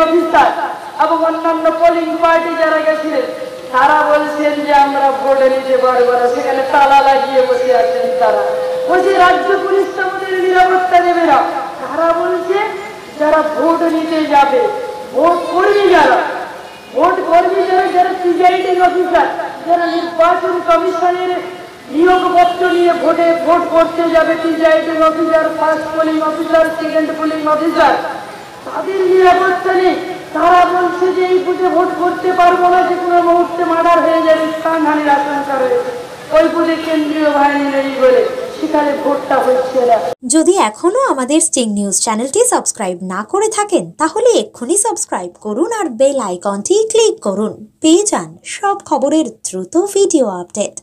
Officer এবং অন্যান্য polling party যারা গেছিলেন তারা বলছেন যে আমরা ভোটে নিতে পারবো না, সেখানে তালা লাগিয়ে বসে আছেন। তারা বলছে রাজ্য পুলিশ আমাদের নিরাপত্তা দেবে না। তারা বলছে যারা ভোট নিতে যাবে, ভোট কর্মী যারা, ভোট কর্মী যারা, যারা প্রিজাইডিং অফিসার, যারা নির্বাচন কমিশনের নিয়োগপত্র নিয়ে ভোট করতে যাবে, presiding officer, first polling officer, second polling officer, তাদের নিরাপত্তা নেই। তারা বলছে যে এই বুথে ভোট করতে পারবো না, যে কোনো মুহূর্তে মার্ডার হয়ে যাবে, প্রাণহানির আশঙ্কা রয়েছে। ওই বুথে কেন্দ্রীয় বাহিনী নেই বলে সেখানে ভোটটা হচ্ছে না। যদি এখনো আমাদের স্টিং নিউজ চ্যানেলটি সাবস্ক্রাইব না করে থাকেন তাহলে এক্ষুনি সাবস্ক্রাইব করুন আর বেল আইকনটি ক্লিক করুন। পেয়ে যান সব খবরের দ্রুত ভিডিও আপডেট।